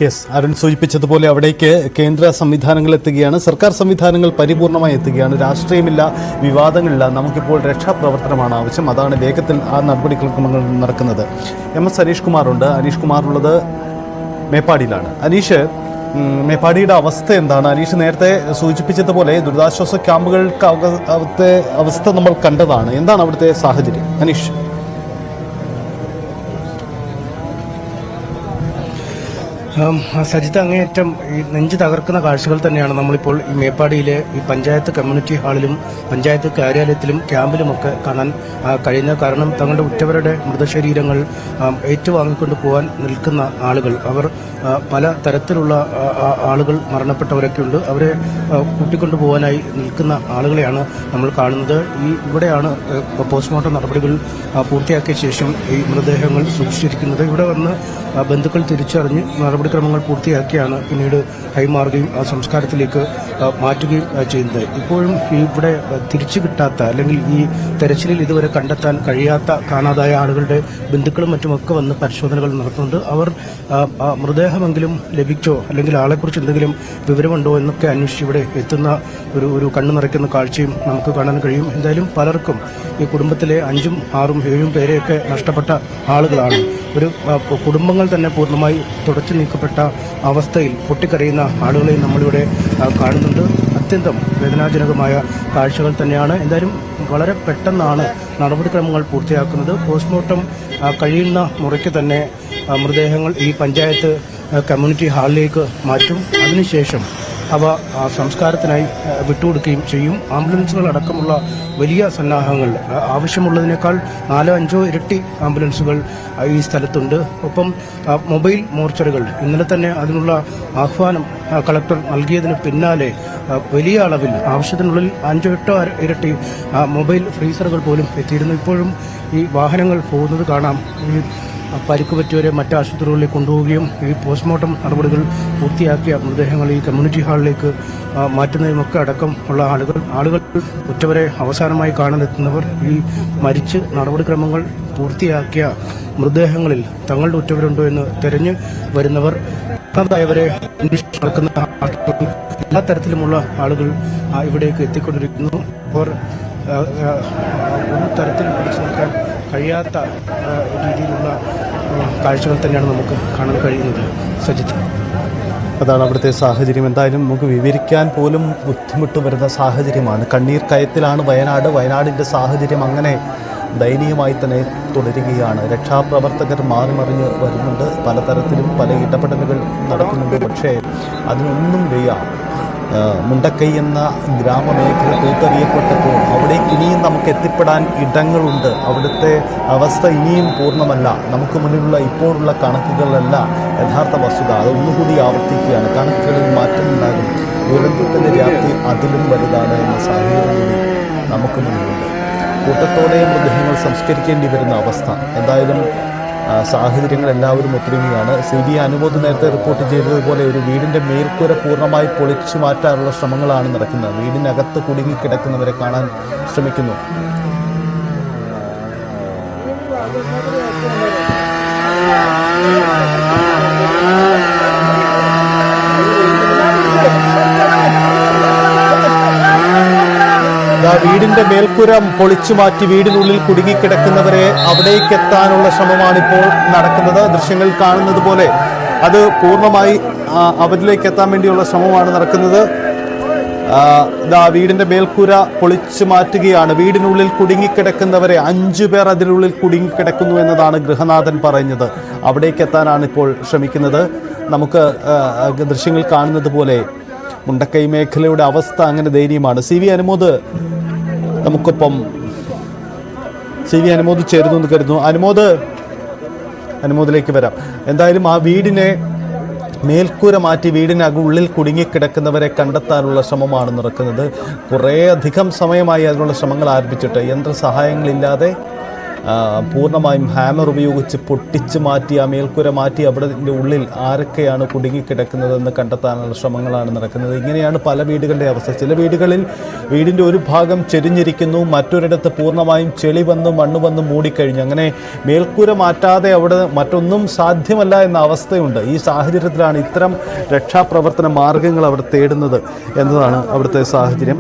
Yes, Arun സൂചിപ്പിച്ചതുപോലെ അവിടേക്ക് കേന്ദ്ര സംവിധാനങ്ങൾ എത്തുകയാണ്, സർക്കാർ സംവിധാനങ്ങൾ പരിപൂർണമായി എത്തുകയാണ്. രാഷ്ട്രീയമില്ല, വിവാദങ്ങളില്ല. നമുക്കിപ്പോൾ രക്ഷാപ്രവർത്തനമാണ് ആവശ്യം. അതാണ് വേഗത്തിൽ ആ നടപടിക്രമങ്ങൾ നടക്കുന്നത്. MS അനീഷ് കുമാറുണ്ട്. അനീഷ് കുമാറുള്ളത് മേപ്പാടിയിലാണ്. അനീഷ്, മേപ്പാടിയുടെ അവസ്ഥ എന്താണ്? അനീഷ് നേരത്തെ സൂചിപ്പിച്ചതുപോലെ ദുരിതാശ്വാസ ക്യാമ്പുകൾക്ക് അവസ്ഥ നമ്മൾ കണ്ടതാണ്. എന്താണ് അവിടുത്തെ സാഹചര്യം അനീഷ്? സജിത്ത്, അങ്ങേയറ്റം ഈ നെഞ്ച് തകർക്കുന്ന കാഴ്ചകൾ തന്നെയാണ് നമ്മളിപ്പോൾ ഈ മേപ്പാടിയിലെ ഈ പഞ്ചായത്ത് കമ്മ്യൂണിറ്റി ഹാളിലും പഞ്ചായത്ത് കാര്യാലയത്തിലും ക്യാമ്പിലുമൊക്കെ കാണാൻ കഴിയുന്നത്. കാരണം തങ്ങളുടെ ഉറ്റവരുടെ മൃതശരീരങ്ങൾ ഏറ്റുവാങ്ങിക്കൊണ്ട് പോകാൻ നിൽക്കുന്ന ആളുകൾ, അവർ പല തരത്തിലുള്ള ആളുകൾ മരണപ്പെട്ടവരൊക്കെ ഉണ്ട്. അവരെ കൂട്ടിക്കൊണ്ടു പോകാനായി നിൽക്കുന്ന ആളുകളെയാണ് നമ്മൾ കാണുന്നത്. ഇവിടെയാണ് പോസ്റ്റ്മോർട്ടം നടപടികൾ പൂർത്തിയാക്കിയ ശേഷം ഈ മൃതദേഹങ്ങൾ സൂക്ഷിച്ചിരിക്കുന്നത്. ഇവിടെ വന്ന് ബന്ധുക്കൾ തിരിച്ചറിഞ്ഞ് നടപടിക്രമങ്ങൾ പൂർത്തിയാക്കിയാണ് പിന്നീട് കൈമാറുകയും ആ സംസ്കാരത്തിലേക്ക് മാറ്റുകയും ചെയ്യുന്നത്. ഇപ്പോഴും ഇവിടെ തിരിച്ചു കിട്ടാത്ത, അല്ലെങ്കിൽ ഈ തെരച്ചിലിൽ ഇതുവരെ കണ്ടെത്താൻ കഴിയാത്ത, കാണാതായ ആളുകളുടെ ബന്ധുക്കളും മറ്റുമൊക്കെ വന്ന് പരിശോധനകൾ നടത്തുന്നുണ്ട്. അവർ മൃതദേഹമെങ്കിലും ലഭിച്ചോ, അല്ലെങ്കിൽ ആളെക്കുറിച്ച് എന്തെങ്കിലും വിവരമുണ്ടോ എന്നൊക്കെ അന്വേഷിച്ച് ഇവിടെ എത്തുന്ന ഒരു കണ്ണു നിറയ്ക്കുന്ന കാഴ്ചയും നമുക്ക് കാണാൻ കഴിയും. എന്തായാലും പലർക്കും ഈ കുടുംബത്തിലെ 5ഉം 6ഉം 7ഉം പേരെയൊക്കെ നഷ്ടപ്പെട്ട ആളുകളാണ്. ഒരു കുടുംബങ്ങൾ തന്നെ പൂർണ്ണമായി തുടച്ചു നീക്കപ്പെട്ട അവസ്ഥയിൽ പൊട്ടിക്കരയുന്ന ആളുകളെയും നമ്മളിവിടെ കാണുന്നുണ്ട്. അത്യന്തം വേദനാജനകമായ കാഴ്ചകൾ തന്നെയാണ്. എന്തായാലും വളരെ പെട്ടെന്നാണ് നടപടിക്രമങ്ങൾ പൂർത്തിയാക്കുന്നത്. പോസ്റ്റ്മോർട്ടം കഴിയുന്ന മുറയ്ക്ക് തന്നെ മൃതദേഹങ്ങൾ ഈ പഞ്ചായത്ത് കമ്മ്യൂണിറ്റി ഹാളിലേക്ക് മാറ്റും. അതിനുശേഷം അവ സംസ്കാരത്തിനായി വിട്ടുകൊടുക്കുകയും ചെയ്യും. ആംബുലൻസുകൾ അടക്കമുള്ള വലിയ സന്നാഹങ്ങൾ, ആവശ്യമുള്ളതിനേക്കാൾ 4-5 ഇരട്ടി ആംബുലൻസുകൾ ഈ സ്ഥലത്തുണ്ട്. ഒപ്പം മൊബൈൽ മോർച്ചറികൾ, ഇന്നലെ തന്നെ അതിനുള്ള ആഹ്വാനം കളക്ടർ നൽകിയതിന് പിന്നാലെ വലിയ അളവിൽ, ആവശ്യത്തിനുള്ളിൽ 5-8 ഇരട്ടി മൊബൈൽ ഫ്രീസറുകൾ പോലും എത്തിയിരുന്നു. ഇപ്പോഴും ഈ വാഹനങ്ങൾ പോകുന്നത് കാണാം. ഈ പരിക്ക് പറ്റിയവരെ മറ്റ് ആശുപത്രികളിലേക്ക് കൊണ്ടുപോവുകയും ഈ പോസ്റ്റ്മോർട്ടം നടപടികൾ പൂർത്തിയാക്കിയ മൃതദേഹങ്ങൾ ഈ കമ്മ്യൂണിറ്റി ഹാളിലേക്ക് മാറ്റുന്നതിനുമൊക്കെ അടക്കം ഉള്ള ആളുകൾ ഉറ്റവരെ അവസാനമായി കാണാനെത്തുന്നവർ, ഈ മരിച്ച് നടപടിക്രമങ്ങൾ പൂർത്തിയാക്കിയ മൃതദേഹങ്ങളിൽ തങ്ങളുടെ ഉറ്റവരുണ്ടോ എന്ന് തെരഞ്ഞു വരുന്നവർ, അവരെ അന്വേഷിച്ച് നടക്കുന്ന എല്ലാ തരത്തിലുമുള്ള ആളുകൾ ഇവിടേക്ക് എത്തിക്കൊണ്ടിരിക്കുന്നു. അവർ ഒരു തരത്തിൽ പിടിച്ചു നിൽക്കാൻ കഴിയാത്ത രീതിയിലുള്ള കാഴ്ചകൾ തന്നെയാണ് നമുക്ക് കാണാൻ കഴിയുന്നത്. സജിത്ത്, അതാണ് അവിടുത്തെ സാഹചര്യം. എന്തായാലും നമുക്ക് വിവരിക്കാൻ പോലും ബുദ്ധിമുട്ട് വരുന്ന സാഹചര്യമാണ്. കണ്ണീർ കയത്തിലാണ് വയനാടിൻ്റെ സാഹചര്യം അങ്ങനെ ദയനീയമായി തന്നെ തുടരുകയാണ്. രക്ഷാപ്രവർത്തകർ മാറിമറിഞ്ഞ് വരുന്നുണ്ട്, പലതരത്തിലും പല ഇടപെടലുകൾ നടക്കുന്നുണ്ട്. പക്ഷേ അതിനൊന്നും വയ്യ. മുണ്ടക്കൈ എന്ന ഗ്രാമമേഖല തൂത്തെറിയപ്പെട്ടപ്പോൾ അവിടേക്ക് ഇനിയും നമുക്ക് എത്തിപ്പെടാൻ ഇടങ്ങളുണ്ട്. അവിടുത്തെ അവസ്ഥ ഇനിയും പൂർണ്ണമല്ല. നമുക്ക് മുന്നിലുള്ള ഇപ്പോഴുള്ള കണക്കുകളല്ല യഥാർത്ഥ വസ്തുത. അതൊന്നുകൂടി ആവർത്തിക്കുകയാണ്. കണക്കുകളിൽ മാറ്റമുണ്ടാകും. ദുരന്തത്തിൻ്റെ വ്യാപ്തി അതിലും വലുതാണ് എന്ന സാഹചര്യം കൂടി നമുക്ക് മുന്നിലുണ്ട്. കൂട്ടത്തോടെ മൃതദേഹങ്ങൾ സംസ്കരിക്കേണ്ടി വരുന്ന അവസ്ഥ. എന്തായാലും സാഹചര്യങ്ങൾ എല്ലാവരും ഒത്തൊരുമയാണ്. CB അനുമോദ് നേരത്തെ റിപ്പോർട്ട് ചെയ്തതുപോലെ ഒരു വീടിൻ്റെ മേൽക്കൂര പൂർണ്ണമായി പൊളിച്ചു മാറ്റാനുള്ള ശ്രമങ്ങളാണ് നടക്കുന്നത്. വീടിനകത്ത് കുടുങ്ങിക്കിടക്കുന്നവരെ കാണാൻ ശ്രമിക്കുന്നു. വീടിന്റെ മേൽക്കൂര പൊളിച്ചു മാറ്റി വീടിനുള്ളിൽ കുടുങ്ങിക്കിടക്കുന്നവരെ അവിടേക്കെത്താനുള്ള ശ്രമമാണ് ഇപ്പോൾ നടക്കുന്നത്. ദൃശ്യങ്ങൾ കാണുന്നത് പോലെ അത് പൂർണ്ണമായി അവരിലേക്ക് എത്താൻ വേണ്ടിയുള്ള ശ്രമമാണ് നടക്കുന്നത്. വീടിന്റെ മേൽക്കൂര പൊളിച്ചു മാറ്റുകയാണ്. വീടിനുള്ളിൽ കുടുങ്ങിക്കിടക്കുന്നവരെ 5 പേർ അതിനുള്ളിൽ കുടുങ്ങിക്കിടക്കുന്നു എന്നതാണ് ഗൃഹനാഥൻ പറഞ്ഞത്. അവിടേക്കെത്താനാണ് ഇപ്പോൾ ശ്രമിക്കുന്നത്. നമുക്ക് ദൃശ്യങ്ങൾ കാണുന്നത് പോലെ മുണ്ടക്കൈ മേഖലയുടെ അവസ്ഥ അങ്ങനെ ദയനീയമാണ്. CB അനുമോദ് നമുക്കൊപ്പം അനുമോദ് ചേരുന്നു എന്ന് കരുതുന്നു. അനുമോദിലേക്ക് വരാം. എന്തായാലും ആ വീടിനെ മേൽക്കൂര മാറ്റി വീടിനകുള്ളിൽ കുടുങ്ങിക്കിടക്കുന്നവരെ കണ്ടെത്താനുള്ള ശ്രമമാണ് നടക്കുന്നത്. കുറേ അധികം സമയമായി അതിനുള്ള ശ്രമങ്ങൾ ആരംഭിച്ചിട്ട് യന്ത്രസഹായങ്ങളില്ലാതെ പൂർണ്ണമായും ഹാമർ ഉപയോഗിച്ച് പൊട്ടിച്ച് മാറ്റി ആ മേൽക്കൂര മാറ്റി അവിടെ ഉള്ളിൽ ആരൊക്കെയാണ് കുടുങ്ങിക്കിടക്കുന്നതെന്ന് കണ്ടെത്താനുള്ള ശ്രമങ്ങളാണ് നടക്കുന്നത്. ഇങ്ങനെയാണ് പല വീടുകളുടെ അവസ്ഥ. ചില വീടുകളിൽ വീടിൻ്റെ ഒരു ഭാഗം ചെരിഞ്ഞിരിക്കുന്നു, മറ്റൊരിടത്ത് പൂർണ്ണമായും ചെളി വന്ന് മണ്ണ് വന്ന് മൂടിക്കഴിഞ്ഞു. അങ്ങനെ മേൽക്കൂര മാറ്റാതെ അവിടെ മറ്റൊന്നും സാധ്യമല്ല എന്ന അവസ്ഥയുണ്ട്. ഈ സാഹചര്യത്തിലാണ് ഇത്തരം രക്ഷാപ്രവർത്തന മാർഗങ്ങൾ അവിടെ തേടുന്നത് എന്നതാണ് അവിടുത്തെ സാഹചര്യം.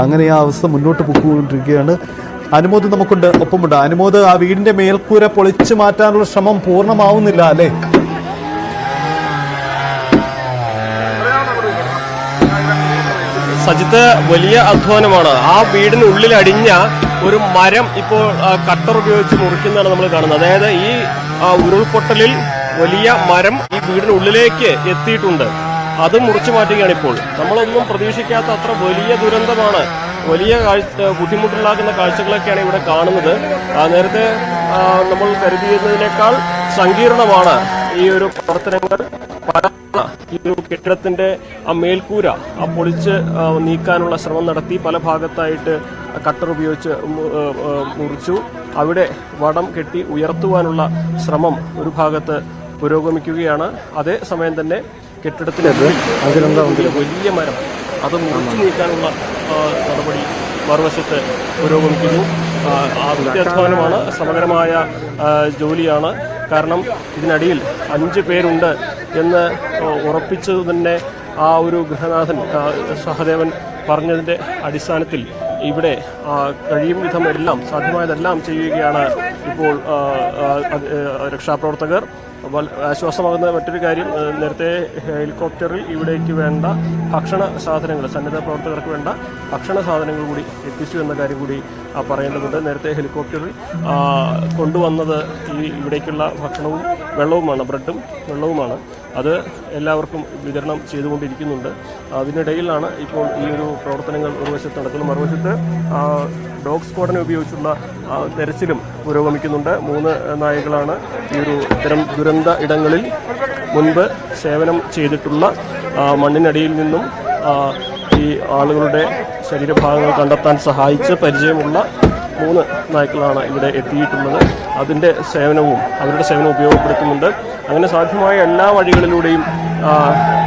അങ്ങനെ ആ അവസ്ഥ മുന്നോട്ട് പോയിക്കൊണ്ടിരിക്കുകയാണ്. അനുമോദ് നമുക്കുണ്ട്, ഒപ്പമുണ്ട്. അനുമോദ്, ആ വീടിൻ്റെ മേൽക്കൂര പൊളിച്ചു മാറ്റാനുള്ള ശ്രമം പൂർണ്ണമാവുന്നില്ല അല്ലേ? സജിത്ത്, വലിയ അധ്വാനമാണ്. ആ വീടിനുള്ളിൽ അടിഞ്ഞ ഒരു മരം ഇപ്പോൾ കട്ടർ ഉപയോഗിച്ച് മുറിക്കുന്നതാണ് നമ്മൾ കാണുന്നത്. അതായത് ഈ ഉരുൾപൊട്ടലിൽ വലിയ മരം ഈ വീടിനുള്ളിലേക്ക് എത്തിയിട്ടുണ്ട്. അത് മുറിച്ചു മാറ്റുകയാണ് ഇപ്പോൾ. നമ്മളൊന്നും പ്രതീക്ഷിക്കാത്ത അത്ര വലിയ ദുരന്തമാണ്. വലിയ ബുദ്ധിമുട്ടുണ്ടാക്കുന്ന കാഴ്ചകളൊക്കെയാണ് ഇവിടെ കാണുന്നത്. നേരത്തെ നമ്മൾ കരുതിയതിനേക്കാൾ സങ്കീർണമാണ് ഈ ഒരു പ്രവർത്തനങ്ങൾ. ഈ ഒരു കെട്ടിടത്തിന്റെ ആ മേൽക്കൂര പൊളിച്ച് നീക്കാനുള്ള ശ്രമം നടത്തി പല ഭാഗത്തായിട്ട് കട്ടർ ഉപയോഗിച്ച് മുറിച്ചു. അവിടെ വടം കെട്ടി ഉയർത്തുവാനുള്ള ശ്രമം ഒരു ഭാഗത്ത് പുരോഗമിക്കുകയാണ്. അതേസമയം തന്നെ കെട്ടിടത്തിനകത്ത് വലിയ മരം അത് മുറിച്ചു നീക്കാനുള്ള നടപടി മറുവശത്ത് പുരോഗമിക്കുന്നു. അത്യാധ്വാനമാണ്, ശ്രമകരമായ ജോലിയാണ്. കാരണം ഇതിനടിയിൽ 5 പേരുണ്ട് എന്ന് ഉറപ്പിച്ചത് തന്നെ ആ ഒരു ഗൃഹനാഥൻ സഹദേവൻ പറഞ്ഞതിൻ്റെ അടിസ്ഥാനത്തിൽ ഇവിടെ കഴിയും വിധം എല്ലാം സാധ്യമായതെല്ലാം ചെയ്യുകയാണ് ഇപ്പോൾ രക്ഷാപ്രവർത്തകർ. ആശ്വാസമാകുന്ന മറ്റൊരു കാര്യം, നേരത്തെ ഹെലികോപ്റ്ററിൽ ഇവിടേക്ക് വേണ്ട ഭക്ഷണ സാധനങ്ങൾ, സന്നദ്ധ പ്രവർത്തകർക്ക് വേണ്ട ഭക്ഷണ സാധനങ്ങൾ കൂടി എത്തിച്ചു എന്ന കാര്യം കൂടി പറയേണ്ടതുണ്ട്. നേരത്തെ ഹെലികോപ്റ്ററിൽ കൊണ്ടുവന്നത് ഇവിടേക്കുള്ള ഭക്ഷണവും വെള്ളവുമാണ്, ബ്രെഡും വെള്ളവുമാണ്. അത് എല്ലാവർക്കും വിതരണം ചെയ്തുകൊണ്ടിരിക്കുന്നുണ്ട്. അതിനിടയിലാണ് ഇപ്പോൾ ഈ ഒരു പ്രവർത്തനങ്ങൾ ഒരു വശത്ത് നടക്കുന്നത്. മറുവശത്ത് ഡോഗ് സ്ക്വാഡിനെ ഉപയോഗിച്ചുള്ള തെരച്ചിലും പുരോഗമിക്കുന്നുണ്ട്. 3 നായകളാണ് ഈ ഒരു ഇത്തരം ദുരന്ത ഇടങ്ങളിൽ മുൻപ് സേവനം ചെയ്തിട്ടുള്ള മണ്ണിനടിയിൽ നിന്നും ഈ ആളുകളുടെ ശരീരഭാഗങ്ങൾ കണ്ടെത്താൻ സഹായിച്ച് പരിചയമുള്ള 3 നായ്ക്കളാണ് ഇവിടെ എത്തിയിട്ടുള്ളത്. അതിൻ്റെ അവരുടെ സേവനം ഉപയോഗപ്പെടുത്തുന്നുണ്ട്. അങ്ങനെ സാധ്യമായ എല്ലാ വഴികളിലൂടെയും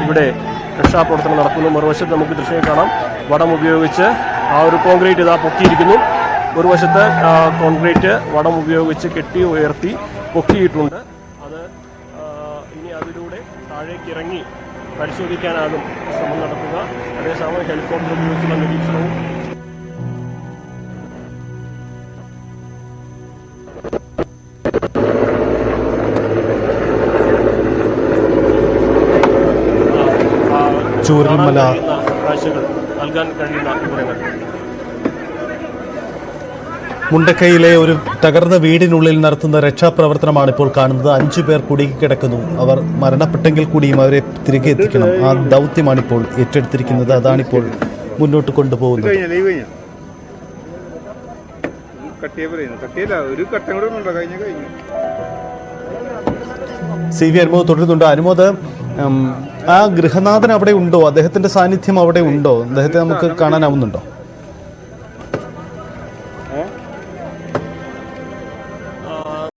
ഇവിടെ രക്ഷാപ്രവർത്തനം നടക്കുന്നു. മറുവശത്ത് നമുക്ക് ദൃശ്യം കാണാം. വടം ഉപയോഗിച്ച് ആ ഒരു കോൺക്രീറ്റ് ഇതാ പൊക്കിയിരിക്കുന്നു. ഒരു വശത്ത് കോൺക്രീറ്റ് വടം ഉപയോഗിച്ച് കെട്ടി ഉയർത്തി പൊക്കിയിട്ടുണ്ട്. അത് ഇനി അതിലൂടെ താഴേക്ക് ഇറങ്ങി പരിശോധിക്കാനാകും ശ്രമം നടത്തുക. അതേസമയം ഹെലികോപ്റ്റർ ഉപയോഗിച്ചുള്ള നിരീക്ഷണവും ചൂരൽമല കാഴ്ചകൾ നൽകാൻ കഴിയുന്ന വിവരങ്ങൾ. മുണ്ടക്കയിലെ ഒരു തകർന്ന വീടിനുള്ളിൽ നടത്തുന്ന രക്ഷാപ്രവർത്തനമാണ് ഇപ്പോൾ കാണുന്നത്. 5 പേർ കുടുങ്ങിക്കിടക്കുന്നു. അവർ മരണപ്പെട്ടെങ്കിൽ കൂടിയും അവരെ തിരികെ എത്തിക്കണം. ആ ദൗത്യമാണിപ്പോൾ ഏറ്റെടുത്തിരിക്കുന്നത്. അതാണിപ്പോൾ മുന്നോട്ട് കൊണ്ടുപോകുന്നത്. CV അനുമോദ് തുടരുന്നുണ്ട്. അനുമോദ്, ആ ഗൃഹനാഥൻ അവിടെ ഉണ്ടോ? അദ്ദേഹത്തിന്റെ സാന്നിധ്യം അവിടെ ഉണ്ടോ? അദ്ദേഹത്തെ നമുക്ക് കാണാനാവുന്നുണ്ടോ?